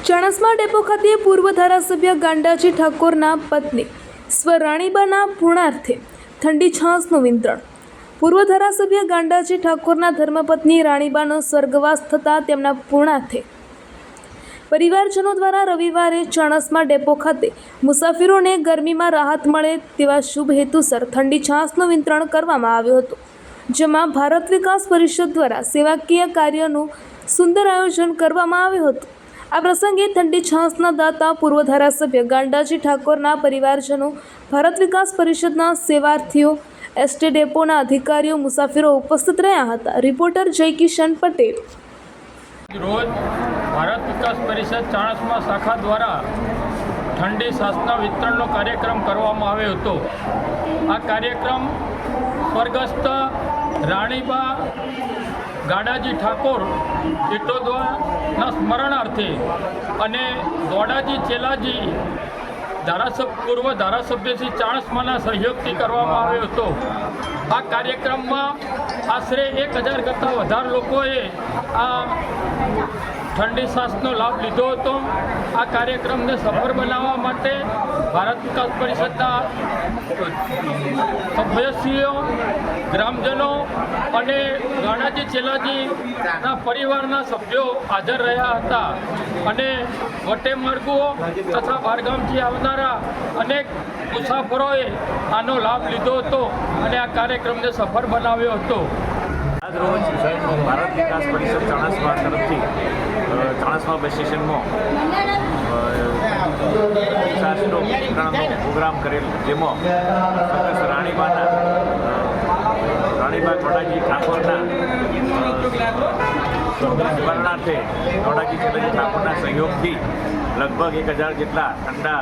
Chanasma depot ખાતે પૂર્વ ધારાસભ્ય ગાંડાજી ઠાકોરના પત્ની સ્વરાણીબાના પૂર્ણાર્થે ઠંડી છાસનું વિતરણ. પૂર્વ ધારાસભ્ય ગાંડાજી ઠાકોરના ધર્મપત્ની રાણીબાનો સ્વર્ગવાસ થતાં તેમના પૂર્ણાર્થે પરિવારજનો દ્વારા રવિવારે ચાણસ્મા ડેપો ખાતે મુસાફરોને ગરમીમાં રાહત મળે તેવા શુભ હેતુસર ઠંડી છાસનું વિતરણ કરવામાં આવ્યું હતું, જેમાં ભારત વિકાસ પરિષદ દ્વારા સેવાકીય કાર્યનું સુંદર આયોજન કરવામાં આવ્યું હતું. આ પ્રસંગે ઠંડી છાસના દાતા પૂર્વ ધારાસભ્ય ગાંડાજી ઠાકોરના પરિવારજનો, ભારત વિકાસ પરિષદના સેવાર્થીઓ, એસટી ડેપોના અધિકારીઓ, મુસાફરો ઉપસ્થિત રહ્યા હતા. રિપોર્ટર જયકિશન પટેલ. રોજ ભારત વિકાસ પરિષદ ચાણસ્મા શાખા દ્વારા ઠંડી છાસના વિતરણનો કાર્યક્રમ કરવામાં આવ્યો હતો. આ કાર્યક્રમ સ્વર્ગસ્થ રાણીબા ગાડાજી ઠાકોર ઇટોદવાના સ્મરણાર્થે અને દોડાજી ચેલાજી પૂર્વ ધારાસભ્ય શ્રી ચાણસ્માના સહયોગથી કરવામાં આવ્યો હતો. આ કાર્યક્રમમાં આશરે 1000 કરતાં વધારે લોકોએ આ ઠંડી છાસનો લાભ લીધો હતો. આ કાર્યક્રમને સફળ બનાવવા માટે ભારત વિકાસ પરિષદના સભ્યશ્રીઓ, ગ્રામજનો અને ગાડાજી ચેલાજીના પરિવારના સભ્યો હાજર રહ્યા હતા અને વટે માર્ગો તથા બહારગામથી આવનારા અનેક મુસાફરોએ આનો લાભ લીધો હતો અને આ કાર્યક્રમને સફળ બનાવ્યો હતો. આજ રોજ ભારત વિકાસ પરિષદ ચાણસ્મા તરફથી ચાણસ્મા બસ સ્ટેશનમાં છાસનો વિતરણનો પ્રોગ્રામ કરેલ, જેમાં રાણીબા ગોડાજી ઠાકોરના સ્મરણાર્થે ગોડાજી ચેલાજી ઠાકોરના સહયોગથી લગભગ 1000 જેટલા ઠંડા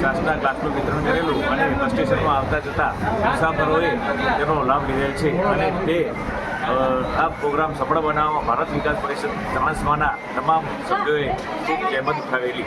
છાસના ગ્લાસનું વિતરણ કરેલું અને બસ સ્ટેશનમાં આવતા જતા મુસાફરોએ તેનો લાભ લીધેલ છે અને તે આ પ્રોગ્રામ સફળ બનાવવામાં ભારત વિકાસ પરિષદ ચાણસ્માના તમામ સભ્યોએ ખૂબ જહેમત ઉઠાવેલી.